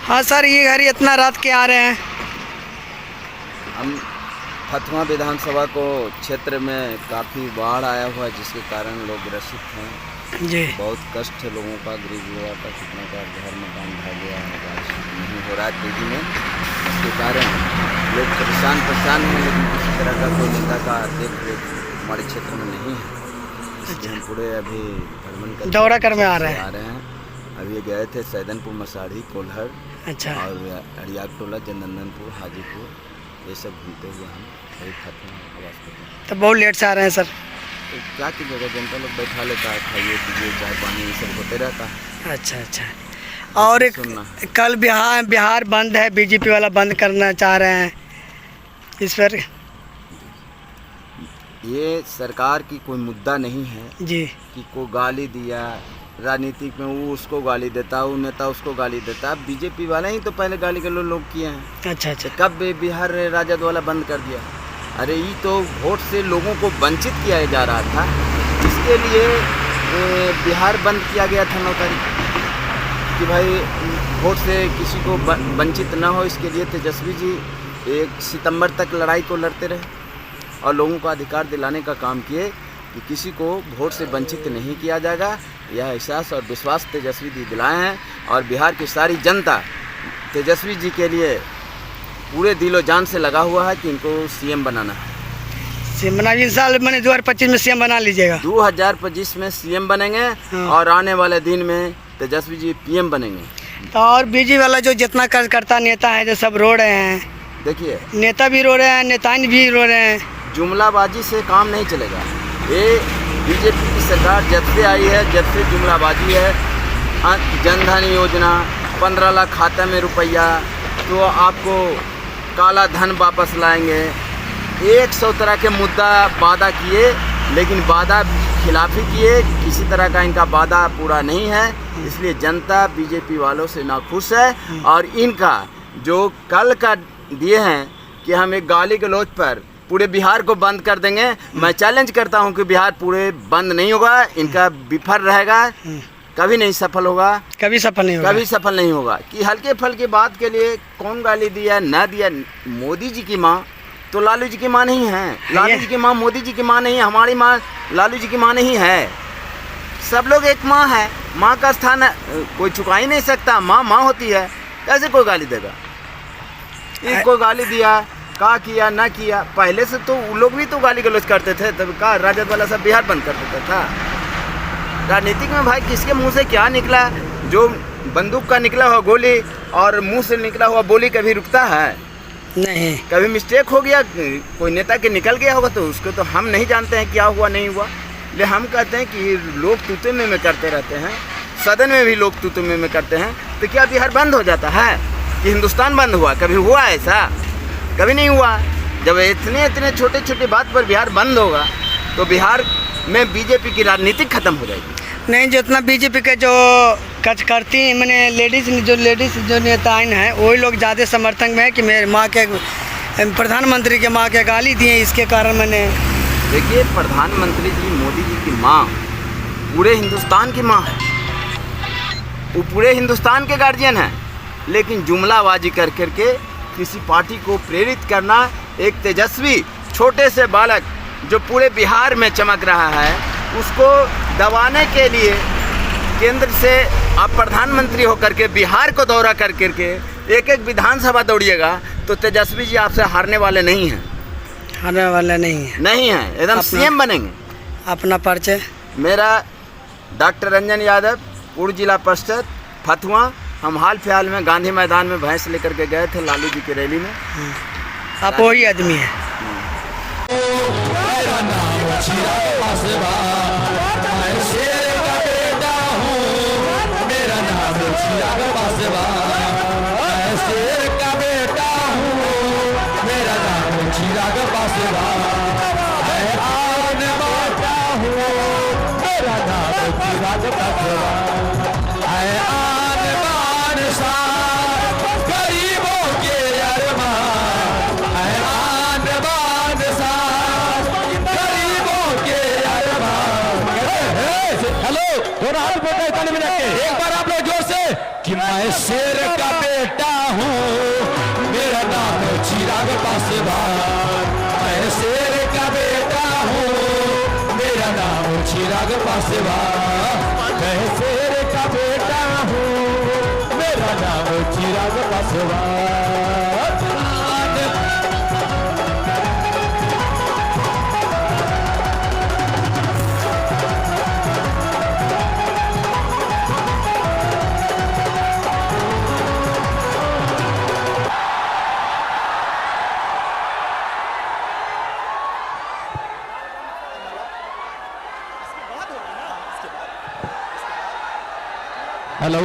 हाँ सर, ये घर इतना रात के आ रहे हैं। हम फतवा विधानसभा को क्षेत्र में काफ़ी बाढ़ आया हुआ है, जिसके कारण लोग ग्रसित हैं जी। बहुत कष्ट है लोगों का, गरीब युवा का, कितने का घर मकान ढह गया है, बारिश नहीं हो रहा है तेजी में, इसके कारण लोग परेशान हैं। लेकिन किसी तरह का कोई नेता का देख रेख हमारे क्षेत्र में नहीं है, इसलिए हम पूरे अभी भ्रमण कर दौरा कर में आ रहे हैं। अभी गए थे सैदनपुर, मसाड़ी, कोल्हर अच्छा। और अरियाग टोला, जननंदनपुर, हाजीपुर, ये सब घूमते हुए हम अभी खत्म आवास करते हैं। तो बहुत लेट से आ रहे हैं सर। तो क्या कीजिएगा, जनता लोग बैठा लेता है, खाइए पीजिए चाय पानी ये सब होते रहता है। अच्छा। और एक कल बिहार बंद है, बीजेपी वाला बंद करना चाह रहे हैं, इस पर ये सरकार की कोई मुद्दा नहीं है जी कि कोई गाली दिया, राजनीतिक में वो उसको गाली देता, वो नेता उसको गाली देता। बीजेपी वाले ही तो पहले गाली गलौज लोग किए हैं। अच्छा। कब बिहार राजद वाला बंद कर दिया? अरे ये तो वोट से लोगों को वंचित किया जा रहा था, इसके लिए बिहार बंद किया गया था 9 तारीख कि भाई वोट से किसी को वंचित ना हो। इसके लिए तेजस्वी जी 1 सितंबर तक लड़ाई को लड़ते रहे और लोगों को अधिकार दिलाने का काम किए कि किसी को वोट से वंचित नहीं किया जाएगा। यह एहसास और विश्वास तेजस्वी जी दिलाए हैं और बिहार की सारी जनता तेजस्वी जी के लिए पूरे दिलो जान से लगा हुआ है कि इनको सीएम बनाना है। सीएम बना, इस साल मैंने 2025 में सीएम बना लीजिएगा। 2025 में सीएम बनेंगे। हाँ। और आने वाले दिन में तेजस्वी जी पीएम बनेंगे। तो और बीजेपी वाला जो जितना कर्ज करता नेता है, जो सब रो रहे हैं, देखिए नेता भी रो रहे हैं, नेताएं भी रो रहे हैं। जुमलाबाजी से काम नहीं चलेगा। ये बीजेपी की सरकार जब से आई है, जब से जुमलाबाजी है, जनधन योजना, 15 लाख खाते में रुपया, तो आपको काला धन वापस लाएंगे, 100 तरह के मुद्दा वादा किए, लेकिन वादा खिलाफी किए, किसी तरह का इनका वादा पूरा नहीं है। इसलिए जनता बीजेपी वालों से नाखुश है और इनका जो कल का दिए हैं कि हम एक गाली गलौज पर पूरे बिहार को बंद कर देंगे, मैं चैलेंज करता हूं कि बिहार पूरे बंद नहीं होगा, इनका विफल रहेगा, कभी नहीं सफल होगा, कभी सफल नहीं होगा। कि हल्के फल की बात के लिए कौन गाली दिया ना दिया, मोदी जी की माँ तो लालू जी की माँ नहीं है, लालू जी की माँ मोदी जी की माँ नहीं है, हमारी माँ लालू जी की माँ नहीं है। सब लोग एक माँ है, माँ का स्थान कोई चुका ही नहीं सकता, माँ होती है, कैसे कोई गाली देगा? इनको गाली दिया, क्या किया ना किया, पहले से तो वो लोग भी तो गाली गलौज करते थे, तब का राजद वाला सब बिहार बंद कर देता था। राजनीतिक में भाई किसके मुंह से क्या निकला, जो बंदूक का निकला हुआ गोली और मुंह से निकला हुआ बोली कभी रुकता है? नहीं। कभी मिस्टेक हो गया, कोई नेता के निकल गया होगा तो उसको तो हम नहीं जानते हैं क्या हुआ नहीं हुआ, ले हम कहते हैं कि लोग तूते में करते रहते हैं, सदन में भी लोग तूते में करते हैं, तो क्या बिहार बंद हो जाता है कि हिंदुस्तान बंद हुआ? कभी हुआ ऐसा? कभी नहीं हुआ। जब इतने छोटे बात पर बिहार बंद होगा तो बिहार में बीजेपी की राजनीति खत्म हो जाएगी। नहीं, जितना बीजेपी के जो कच करती हैं, मैंने लेडीज़ जो नेताएं हैं वही लोग ज़्यादा समर्थन में है कि मेरे माँ के प्रधानमंत्री के माँ के गाली दिए, इसके कारण मैंने देखिए प्रधानमंत्री जी मोदी जी की माँ पूरे हिंदुस्तान की माँ है, वो पूरे हिंदुस्तान के गार्जियन हैं, लेकिन जुमलाबाजी कर करके किसी पार्टी को प्रेरित करना, एक तेजस्वी छोटे से बालक जो पूरे बिहार में चमक रहा है उसको दबाने के लिए केंद्र से आप प्रधानमंत्री होकर के बिहार को दौरा कर करके एक विधानसभा दौड़िएगा तो तेजस्वी जी आपसे हारने वाले नहीं हैं, नहीं हैं, एकदम सीएम बनेंगे। अपना परिचय? मेरा डॉक्टर रंजन यादव, पूर्व जिला परिषद फतवा। हम हाल फिलहाल में गांधी मैदान में भैंस लेकर के गए थे लालू जी की रैली में। आप वही आदमी है? दोनों हाथ बोलते हैं ताली बजा के, एक बार आप लोग जोर से कि मैं शेर का बेटा हूँ, मेरा नाम चिराग पासवान। मैं शेर का बेटा हूँ, मेरा नाम चिराग पासवान। मैं शेर का बेटा हूँ, मेरा नाम चिराग पासवान। हेलो,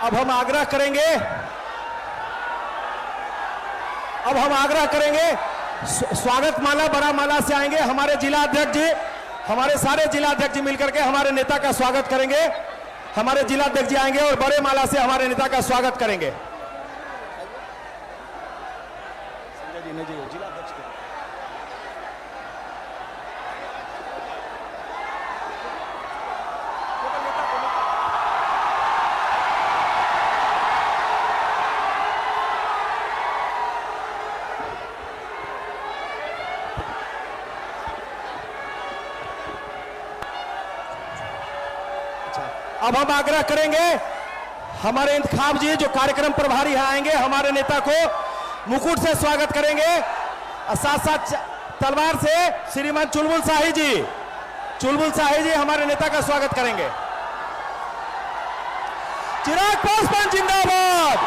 अब हम आग्रह करेंगे, स्वागत माला बड़ा माला से आएंगे हमारे जिला अध्यक्ष जी, हमारे सारे जिला अध्यक्ष जी मिलकर के हमारे नेता का स्वागत करेंगे। हमारे जिला अध्यक्ष जी आएंगे और बड़े माला से हमारे नेता का स्वागत करेंगे। अब हम आग्रह करेंगे हमारे इंतखाब जी जो कार्यक्रम प्रभारी यहाँ आएंगे, हमारे नेता को मुकुट से स्वागत करेंगे और साथ साथ तलवार से श्रीमान चुलबुल शाही जी हमारे नेता का स्वागत करेंगे। चिराग पासवान जिंदाबाद,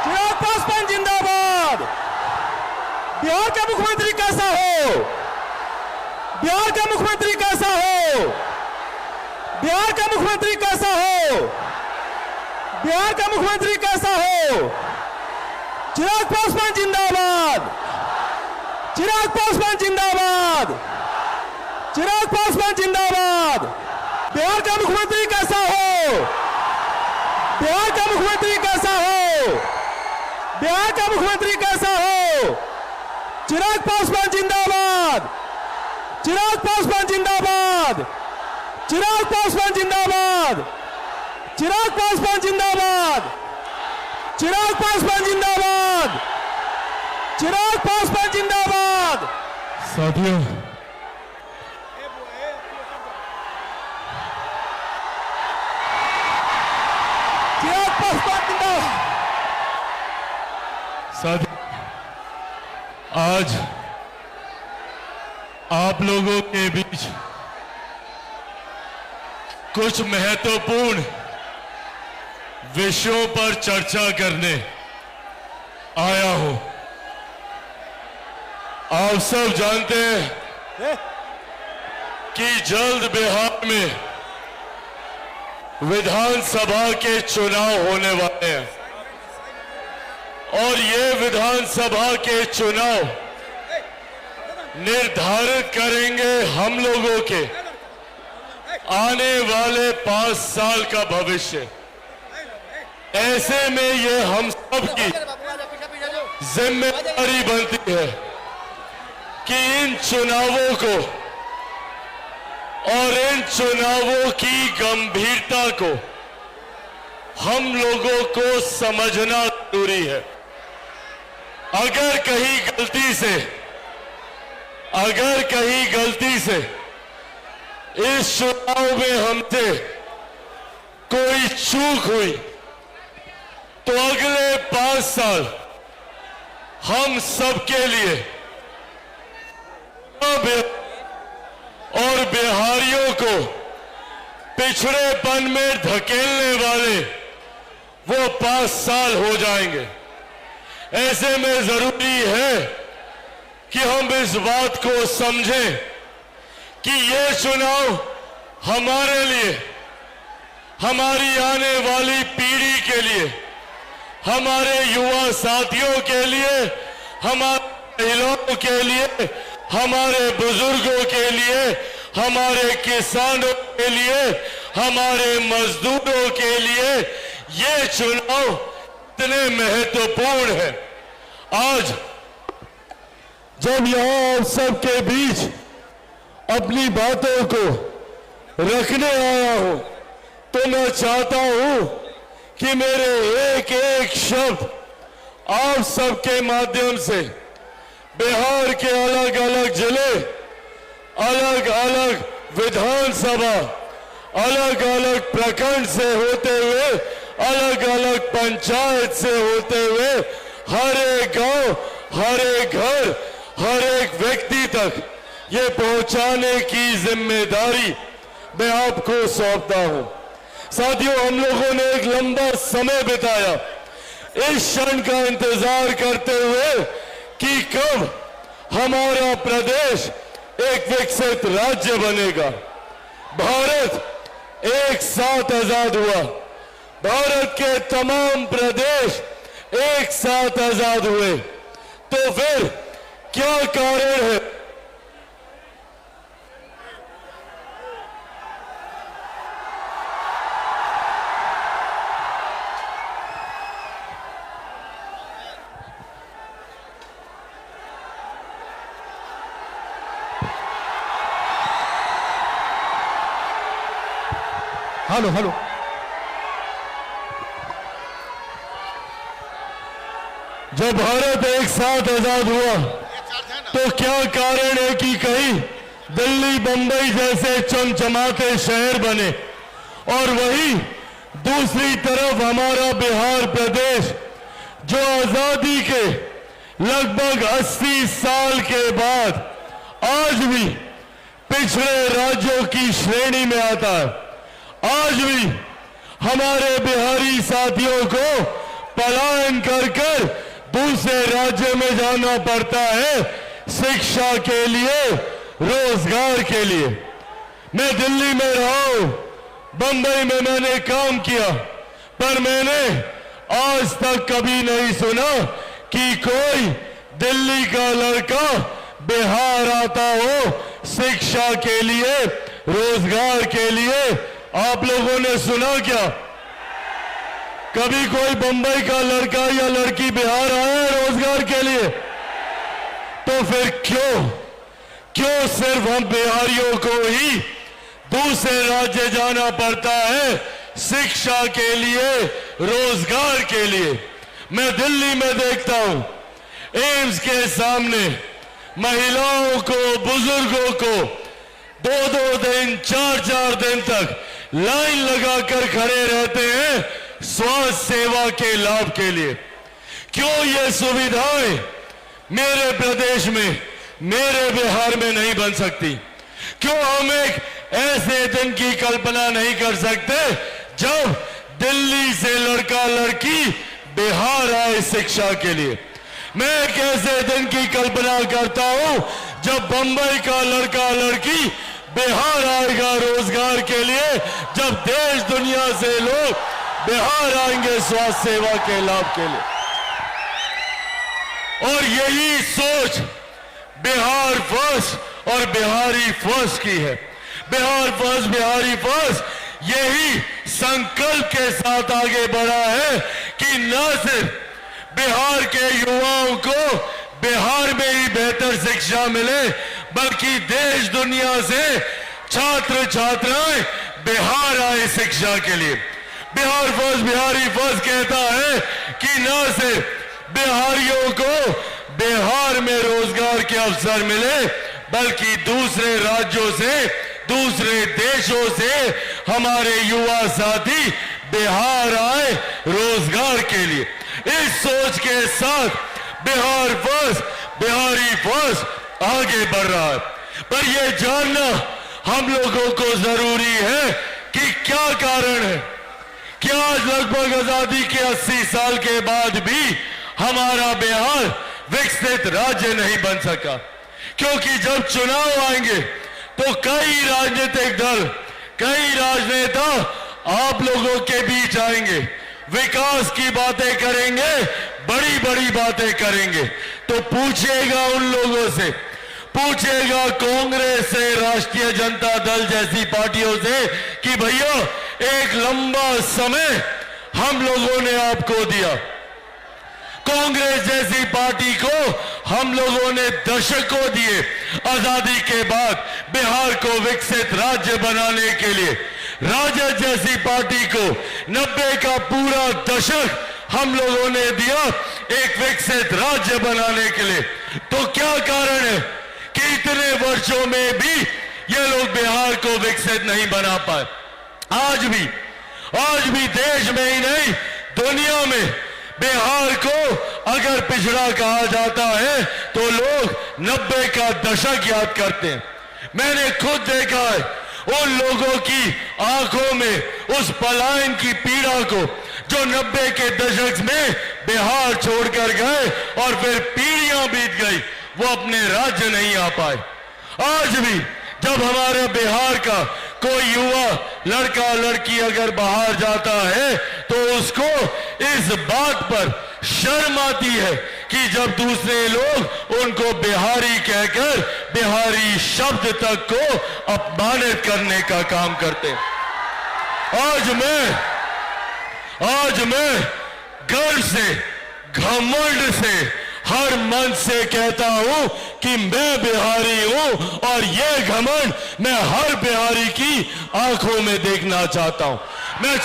चिराग पासवान जिंदाबाद। बिहार का मुख्यमंत्री कैसा हो, बिहार का मुख्यमंत्री कैसा हो, बिहार का मुख्यमंत्री कैसा हो, बिहार का मुख्यमंत्री कैसा हो। चिराग पासवान जिंदाबाद, चिराग पासवान जिंदाबाद, चिराग पासवान जिंदाबाद। बिहार का मुख्यमंत्री कैसा हो, बिहार का मुख्यमंत्री कैसा हो, बिहार का मुख्यमंत्री कैसा हो। चिराग पासवान जिंदाबाद, चिराग पासवान जिंदाबाद, चिराग पासवान जिंदाबाद, चिराग पासवान जिंदाबाद, चिराग पासवान जिंदाबाद, चिराग पासवान जिंदाबाद। साथियों, चिराग पासवान जिंदाबाद। साथियों, आज आप लोगों के बीच कुछ महत्वपूर्ण विषयों पर चर्चा करने आया हूं। आप सब जानते हैं कि जल्द बिहार में विधानसभा के चुनाव होने वाले हैं और ये विधानसभा के चुनाव निर्धारित करेंगे हम लोगों के आने वाले 5 साल का भविष्य। ऐसे में ये हम सब की जिम्मेदारी बनती है कि इन चुनावों को और इन चुनावों की गंभीरता को हम लोगों को समझना जरूरी है। अगर कहीं गलती से इस चुनाव में हमसे कोई चूक हुई तो अगले 5 साल हम सबके लिए और बिहारियों को पिछड़ेपन में धकेलने वाले वो 5 साल हो जाएंगे। ऐसे में जरूरी है कि हम इस बात को समझें कि ये चुनाव हमारे लिए, हमारी आने वाली पीढ़ी के लिए, हमारे युवा साथियों के लिए, हमारे महिलाओं के लिए, हमारे बुजुर्गों के लिए, हमारे किसानों के लिए, हमारे मजदूरों के लिए ये चुनाव इतने महत्वपूर्ण है। आज जब यहां आप सबके बीच अपनी बातों को रखने आया हूं तो मैं चाहता हूं कि मेरे एक एक शब्द आप सबके माध्यम से बिहार के अलग अलग जिले, अलग अलग विधानसभा, अलग अलग प्रखंड से होते हुए, अलग अलग पंचायत से होते हुए हर एक गांव, हर एक घर, हर एक व्यक्ति तक ये पहुंचाने की जिम्मेदारी मैं आपको सौंपता हूं। साथियों, हम लोगों ने एक लंबा समय बिताया इस क्षण का इंतजार करते हुए कि कब हमारा प्रदेश एक विकसित राज्य बनेगा। भारत एक साथ आजाद हुआ, भारत के तमाम प्रदेश एक साथ आजाद हुए, तो फिर क्या कारण है हेलो हेलो जब भारत एक साथ आजाद हुआ तो क्या कारण है कि कहीं दिल्ली, बंबई जैसे चमचमाते शहर बने और वहीं दूसरी तरफ हमारा बिहार प्रदेश जो आजादी के लगभग 80 साल के बाद आज भी पिछड़े राज्यों की श्रेणी में आता है। आज भी हमारे बिहारी साथियों को पलायन कर कर दूसरे राज्य में जाना पड़ता है शिक्षा के लिए, रोजगार के लिए। मैं दिल्ली में रहा हूं, बंबई में मैंने काम किया, पर मैंने आज तक कभी नहीं सुना कि कोई दिल्ली का लड़का बिहार आता हो शिक्षा के लिए, रोजगार के लिए। आप लोगों ने सुना क्या? कभी कोई बंबई का लड़का या लड़की बिहार आया है रोजगार के लिए? तो फिर क्यों सिर्फ हम बिहारियों को ही दूसरे राज्य जाना पड़ता है शिक्षा के लिए, रोजगार के लिए? मैं दिल्ली में देखता हूं एम्स के सामने महिलाओं को, बुजुर्गों को 2-2 दिन, 4-4 दिन तक लाइन लगाकर खड़े रहते हैं स्वास्थ्य सेवा के लाभ के लिए। क्यों ये सुविधाएं मेरे प्रदेश में, मेरे बिहार में नहीं बन सकती? क्यों हम एक ऐसे दिन की कल्पना नहीं कर सकते जब दिल्ली से लड़का लड़की बिहार आए शिक्षा के लिए? मैं एक ऐसे दिन की कल्पना करता हूं जब बंबई का लड़का लड़की बिहार आएगा रोजगार के लिए, जब देश दुनिया से लोग बिहार आएंगे स्वास्थ्य सेवा के लाभ के लिए। और यही सोच बिहार फर्स्ट और बिहारी फर्स्ट की है। बिहार फर्स्ट, बिहारी फर्स्ट यही संकल्प के साथ आगे बढ़ा है कि न सिर्फ बिहार के युवाओं को बिहार में ही बेहतर शिक्षा मिले, बल्कि देश दुनिया से छात्र छात्राएं बिहार आए शिक्षा के लिए। बिहार फर्स्ट, बिहारी फर्स्ट कहता है कि न सिर्फ बिहारियों को बिहार में रोजगार के अवसर मिले, बल्कि दूसरे राज्यों से, दूसरे देशों से हमारे युवा साथी बिहार आए रोजगार के लिए। इस सोच के साथ बिहार फर्स्ट, बिहारी फर्स्ट आगे बढ़ रहा है। पर यह जानना हम लोगों को जरूरी है कि क्या कारण है कि आज लगभग आजादी के 80 साल के बाद भी हमारा बिहार विकसित राज्य नहीं बन सका। क्योंकि जब चुनाव आएंगे तो कई राजनीतिक दल, कई राजनेता आप लोगों के बीच आएंगे, विकास की बातें करेंगे, बड़ी बड़ी बातें करेंगे। तो पूछिएगा उन लोगों से, पूछिएगा कांग्रेस से, राष्ट्रीय जनता दल जैसी पार्टियों से कि भैया एक लंबा समय हम लोगों ने आपको दिया, कांग्रेस जैसी पार्टी को हम लोगों ने दशकों दिए आजादी के बाद बिहार को विकसित राज्य बनाने के लिए। राजद जैसी पार्टी को 90 का पूरा दशक हम लोगों ने दिया एक विकसित राज्य बनाने के लिए। तो क्या कारण है कि इतने वर्षों में भी ये लोग बिहार को विकसित नहीं बना पाए? आज भी देश में ही नहीं दुनिया में बिहार को अगर पिछड़ा कहा जाता है तो लोग 90 का दशक याद करते हैं। मैंने खुद देखा है उन लोगों की आंखों में उस पलायन की पीड़ा को जो 90 के दशक में बिहार छोड़कर गए और फिर पीढ़ियां बीत गई, वो अपने राज्य नहीं आ पाए। आज भी जब हमारे बिहार का कोई युवा लड़का लड़की अगर बाहर जाता है तो उसको इस बात पर शर्म आती है कि जब दूसरे लोग उनको बिहारी कहकर बिहारी शब्द तक को अपमानित करने का काम करते हैं। आज मैं गर्व से, घमंड से, हर मन से कहता हूं कि मैं बिहारी हूं और ये घमंड मैं हर बिहारी की आंखों में देखना चाहता हूं। मैं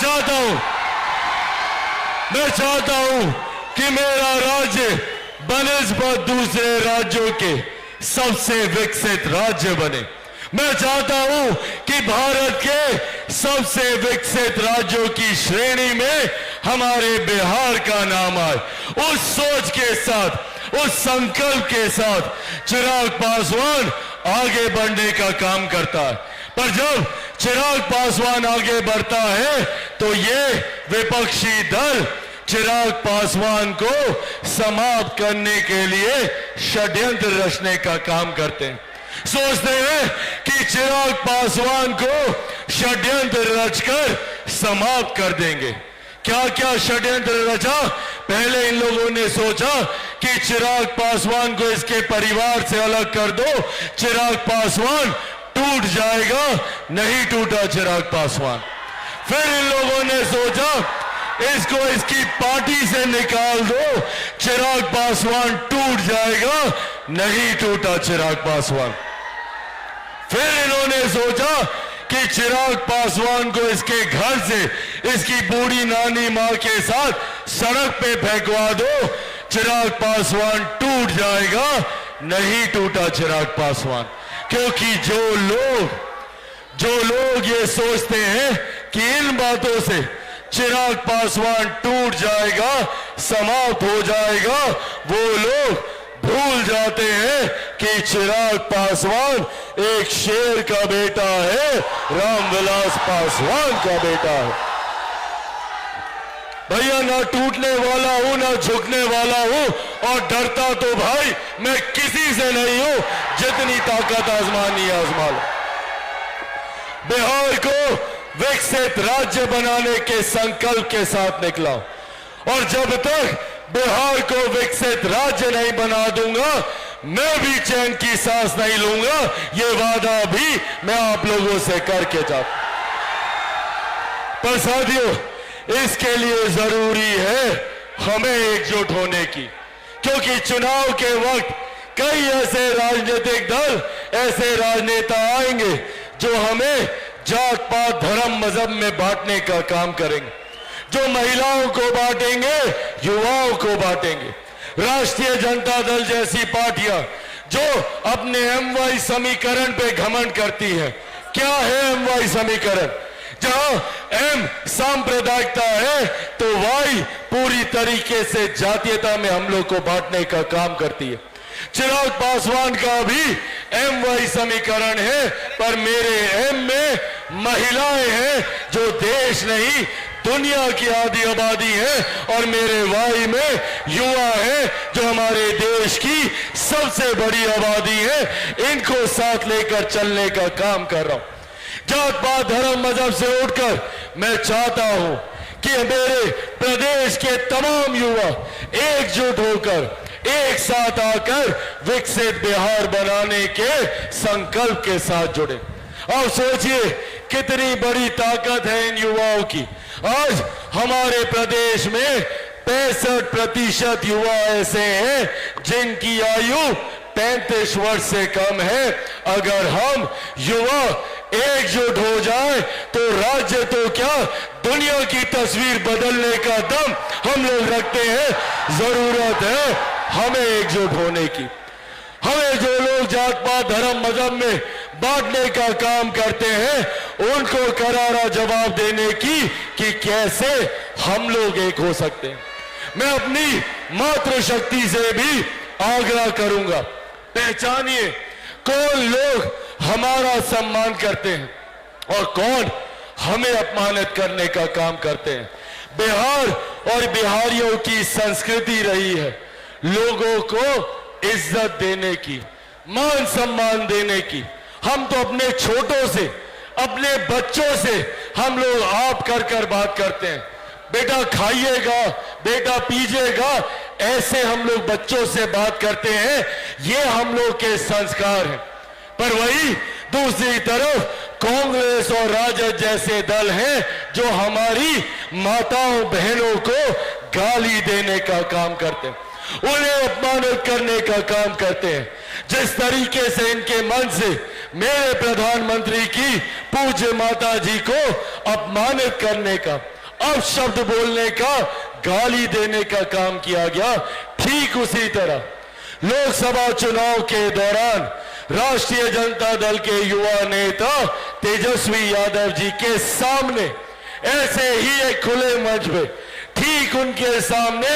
चाहता हूं कि मेरा राज्य बनिस्बत दूसरे राज्यों के सबसे विकसित राज्य बने। मैं चाहता हूं कि भारत के सबसे विकसित राज्यों की श्रेणी में हमारे बिहार का नाम आए। उस सोच के साथ, उस संकल्प के साथ चिराग पासवान आगे बढ़ने का काम करता है। पर जब चिराग पासवान आगे बढ़ता है तो ये विपक्षी दल चिराग पासवान को समाप्त करने के लिए षड्यंत्र रचने का काम करते हैं। सोचते हैं कि चिराग पासवान को षड्यंत्र रचकर समाप्त कर देंगे। क्या क्या षड्यंत्र रचा? पहले इन लोगों ने सोचा कि चिराग पासवान को इसके परिवार से अलग कर दो, चिराग पासवान टूट जाएगा। नहीं टूटा चिराग पासवान। फिर इन लोगों ने सोचा इसको इसकी पार्टी से निकाल दो, चिराग पासवान टूट जाएगा। नहीं टूटा चिराग पासवान। फिर इन्होंने सोचा कि चिराग पासवान को इसके घर से इसकी बूढ़ी नानी मां के साथ सड़क पे फेंकवा दो, चिराग पासवान टूट जाएगा। नहीं टूटा चिराग पासवान। क्योंकि जो लोग ये सोचते हैं कि इन बातों से चिराग पासवान टूट जाएगा, समाप्त हो जाएगा, वो लोग भूल जाते हैं कि चिराग पासवान एक शेर का बेटा है, रामविलास पासवान का बेटा है। भैया ना टूटने वाला हूं ना झुकने वाला हूं, और डरता तो भाई मैं किसी से नहीं हूं। जितनी ताकत आजमानी आजमा लो। बिहार को विकसित राज्य बनाने के संकल्प के साथ निकला, और जब तक बिहार को विकसित राज्य नहीं बना दूंगा मैं भी चैन की सांस नहीं लूंगा। ये वादा भी मैं आप लोगों से करके जाता। पर साथियों, इसके लिए जरूरी है हमें एकजुट होने की, क्योंकि चुनाव के वक्त कई ऐसे राजनीतिक दल, ऐसे राजनेता आएंगे जो हमें जात पात धर्म मजहब में बांटने का काम करेंगे, जो महिलाओं को बांटेंगे, युवाओं को बांटेंगे। राष्ट्रीय जनता दल जैसी पार्टियां जो अपने एमवाई समीकरण पे घमंड करती हैं। क्या है एमवाई समीकरण? जहां एम सांप्रदायिकता है तो वाई पूरी तरीके से जातीयता में हम लोग को बांटने का काम करती है। चिराग पासवान का भी एम वही समीकरण है, पर मेरे एम में महिलाएं हैं जो देश नहीं दुनिया की आधी आबादी है, और मेरे वाई में युवा है जो हमारे देश की सबसे बड़ी आबादी है। इनको साथ लेकर चलने का काम कर रहा हूं। जात पात धर्म मजहब से उठकर मैं चाहता हूं कि मेरे प्रदेश के तमाम युवा एकजुट होकर एक साथ आकर विकसित बिहार बनाने के संकल्प के साथ जुड़े। अब सोचिए कितनी बड़ी ताकत है इन युवाओं की। आज हमारे प्रदेश में 65% युवा ऐसे हैं जिनकी आयु 35 वर्ष से कम है। अगर हम युवा एकजुट हो जाए तो राज्य तो क्या दुनिया की तस्वीर बदलने का दम हम लोग रखते हैं। जरूरत है हमें एकजुट होने की। हमें जो लोग जात पात धर्म मजहब में बांटने का काम करते हैं उनको करारा जवाब देने की कि कैसे हम लोग एक हो सकते हैं। मैं अपनी मातृशक्ति से भी आग्रह करूंगा, पहचानिए कौन लोग हमारा सम्मान करते हैं और कौन हमें अपमानित करने का काम करते हैं। बिहार और बिहारियों की संस्कृति रही है लोगों को इज्जत देने की, मान सम्मान देने की। हम तो अपने छोटों से, अपने बच्चों से हम लोग आप कर कर बात करते हैं। बेटा खाइएगा, बेटा पीजिएगा, ऐसे हम लोग बच्चों से बात करते हैं। ये हम लोग के संस्कार हैं। पर वही दूसरी तरफ कांग्रेस और राजद जैसे दल हैं जो हमारी माताओं बहनों को गाली देने का काम करते हैं, उन्हें अपमानित करने का काम करते हैं। जिस तरीके से इनके मन से मेरे प्रधानमंत्री की पूज्य माता जी को अपमानित करने का, अपशब्द बोलने का, गाली देने का काम किया गया, ठीक उसी तरह लोकसभा चुनाव के दौरान राष्ट्रीय जनता दल के युवा नेता तेजस्वी यादव जी के सामने ऐसे ही एक खुले मंच पे ठीक उनके सामने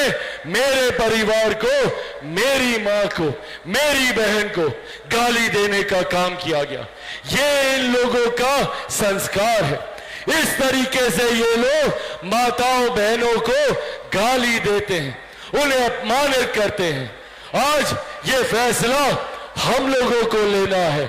मेरे परिवार को, मेरी मां को, मेरी बहन को गाली देने का काम किया गया। ये इन लोगों का संस्कार है। इस तरीके से ये लोग माताओं बहनों को गाली देते हैं, उन्हें अपमानित करते हैं। आज ये फैसला हम लोगों को लेना है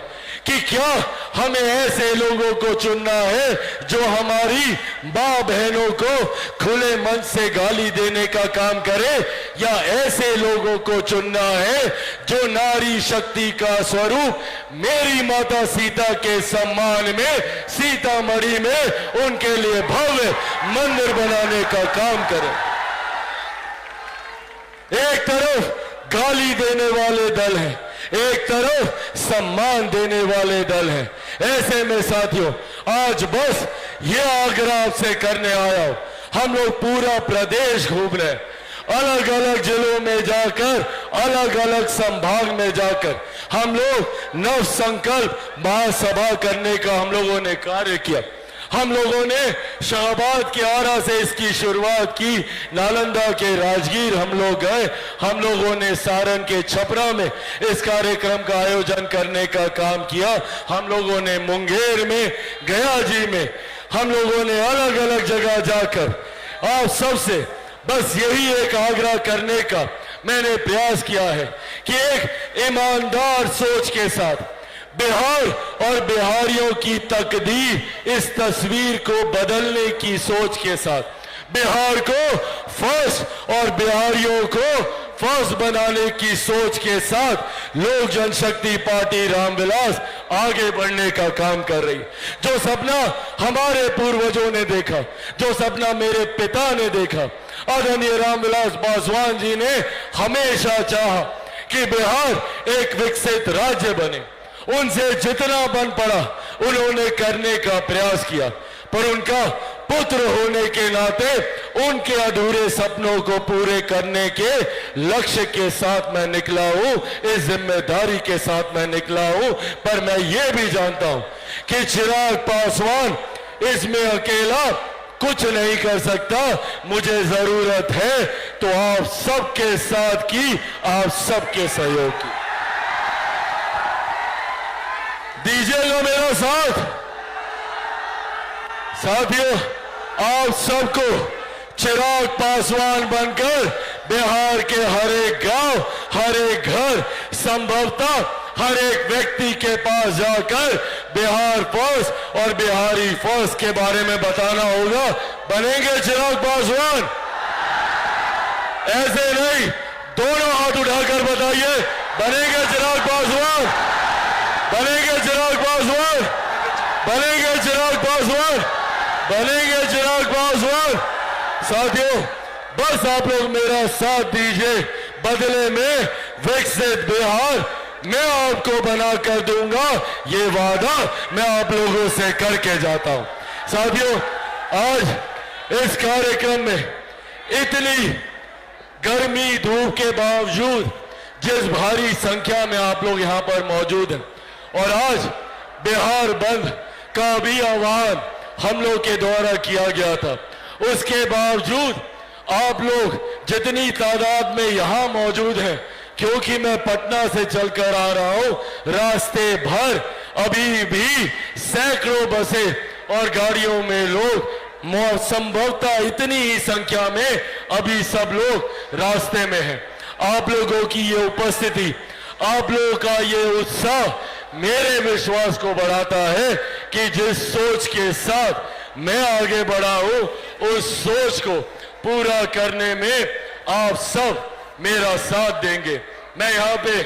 कि क्या हमें ऐसे लोगों को चुनना है जो हमारी मां बहनों को खुले मन से गाली देने का काम करे, या ऐसे लोगों को चुनना है जो नारी शक्ति का स्वरूप मेरी माता सीता के सम्मान में सीतामढ़ी में उनके लिए भव्य मंदिर बनाने का काम करे। एक तरफ गाली देने वाले दल हैं, एक तरफ सम्मान देने वाले दल हैं। ऐसे में साथियों आज बस ये आग्रह आपसे करने आया हूं, हम लोग पूरा प्रदेश घूम रहे हैं, अलग अलग जिलों में जाकर, अलग अलग संभाग में जाकर हम लोग नव संकल्प महासभा करने का हम लोगों ने कार्य किया। हम लोगों ने शाहबाद के आरा से इसकी शुरुआत की, नालंदा के राजगीर हम लोग गए, हम लोगों ने सारण के छपरा में इस कार्यक्रम का आयोजन करने का काम किया, हम लोगों ने मुंगेर में, गया जी में, हम लोगों ने अलग अलग जगह जाकर आप सबसे बस यही एक आग्रह करने का मैंने प्रयास किया है कि एक ईमानदार सोच के साथ बिहार और बिहारियों की तकदीर, इस तस्वीर को बदलने की सोच के साथ बिहार को फर्स्ट और बिहारियों को फर्स्ट बनाने की सोच के साथ लोक जनशक्ति पार्टी रामविलास आगे बढ़ने का काम कर रही। जो सपना हमारे पूर्वजों ने देखा, जो सपना मेरे पिता ने देखा, आदरणीय रामविलास पासवान जी ने हमेशा चाहा कि बिहार एक विकसित राज्य बने, उनसे जितना बन पड़ा उन्होंने करने का प्रयास किया, पर उनका पुत्र होने के नाते उनके अधूरे सपनों को पूरे करने के लक्ष्य के साथ मैं निकला हूं, इस जिम्मेदारी के साथ मैं निकला हूं। पर मैं ये भी जानता हूं कि चिराग पासवान इसमें अकेला कुछ नहीं कर सकता, मुझे जरूरत है तो आप सबके साथ की, आप सबके सहयोग की। दीजिएगा मेरा साथ। साथियों, आप सबको चिराग पासवान बनकर बिहार के हर एक गांव, हर एक घर, संभवतः हर एक व्यक्ति के पास जाकर बिहार फर्स्ट और बिहारी फर्स्ट के बारे में बताना होगा। बनेंगे चिराग पासवान? ऐसे नहीं, दोनों हाथ उठाकर बताइए, बनेंगे चिराग पासवान? बनेंगे चिराग पासवान? बनेंगे चिराग पासवान? बनेंगे चिराग पासवान? साथियों, बस आप लोग मेरा साथ दीजिए, बदले में विकसित बिहार मैं आपको बना कर दूंगा, ये वादा मैं आप लोगों से करके जाता हूं। साथियों, आज इस कार्यक्रम में इतनी गर्मी धूप के बावजूद जिस भारी संख्या में आप लोग यहां पर मौजूद हैं, और आज बिहार बंद का भी आह्वान हम लोग के द्वारा किया गया था, उसके बावजूद आप लोग जितनी तादाद में यहां मौजूद हैं, क्योंकि मैं पटना से चलकर आ रहा हूं, रास्ते भर अभी भी सैकड़ों बसें और गाड़ियों में लोग, संभवतः इतनी ही संख्या में अभी सब लोग रास्ते में हैं। आप लोगों की ये उपस्थिति, आप लोगों का ये उत्साह मेरे विश्वास को बढ़ाता है कि जिस सोच के साथ मैं आगे बढ़ा हूं, उस सोच को पूरा करने में आप सब मेरा साथ देंगे। मैं यहाँ पे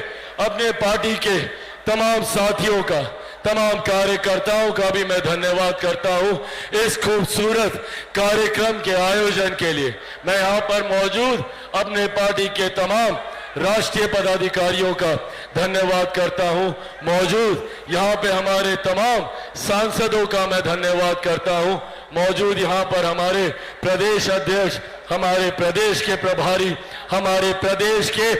अपने पार्टी के तमाम साथियों का, तमाम कार्यकर्ताओं का भी मैं धन्यवाद करता हूँ इस खूबसूरत कार्यक्रम के आयोजन के लिए। मैं यहाँ पर मौजूद अपने पार्टी के तमाम राष्ट्रीय पदाधिकारियों का धन्यवाद करता हूं। मौजूद यहाँ पे हमारे तमाम सांसदों का मैं धन्यवाद करता हूं। मौजूद यहाँ पर हमारे प्रदेश अध्यक्ष, हमारे प्रदेश के प्रभारी, हमारे प्रदेश के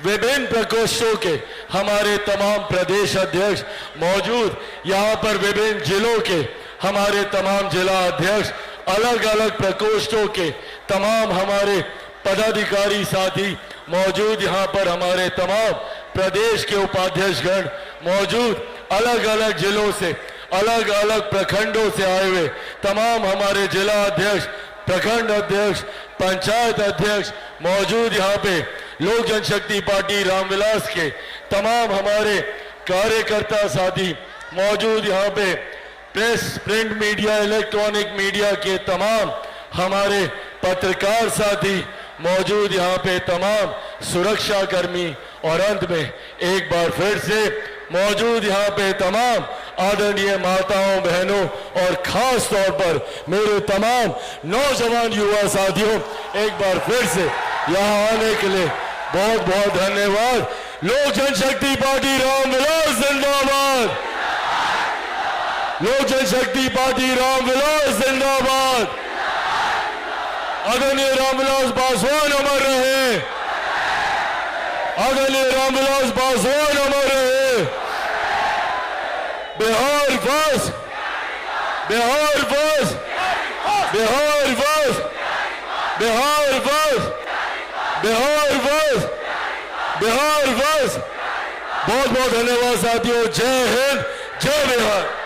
विभिन्न प्रकोष्ठों के हमारे तमाम प्रदेश अध्यक्ष, मौजूद यहाँ पर विभिन्न जिलों के हमारे तमाम जिला अध्यक्ष, अलग अलग प्रकोष्ठों के तमाम हमारे पदाधिकारी साथी मौजूद, यहाँ पर हमारे तमाम प्रदेश के उपाध्यक्षगण मौजूद, अलग अलग जिलों से, अलग अलग प्रखंडों से आए हुए तमाम हमारे जिला अध्यक्ष, प्रखंड अध्यक्ष, पंचायत अध्यक्ष मौजूद, यहाँ पे लोक जनशक्ति पार्टी रामविलास के तमाम हमारे कार्यकर्ता साथी मौजूद, यहाँ पे press, print media, electronic media के तमाम हमारे पत्रकार साथी मौजूद, यहाँ पे तमाम सुरक्षा कर्मी, और अंत में एक बार फिर से मौजूद यहाँ पे तमाम आदरणीय माताओं, बहनों और खास तौर पर मेरे तमाम नौजवान युवा साथियों, एक बार फिर से यहाँ आने के लिए बहुत बहुत धन्यवाद। लोक जनशक्ति पार्टी रामविलास जिंदाबाद, लोक जनशक्ति पार्टी रामविलास जिंदाबाद। आदरणीय रामविलास पासवान अमर रहे, आदरणीय रामविलास पासवान अमर रहे। Bihar first, Bihar first, Bihar first, Bihar first, Bihar first, Bihar first. बहुत बहुत धन्यवाद साथियों। जय हिंद, जय बिहार।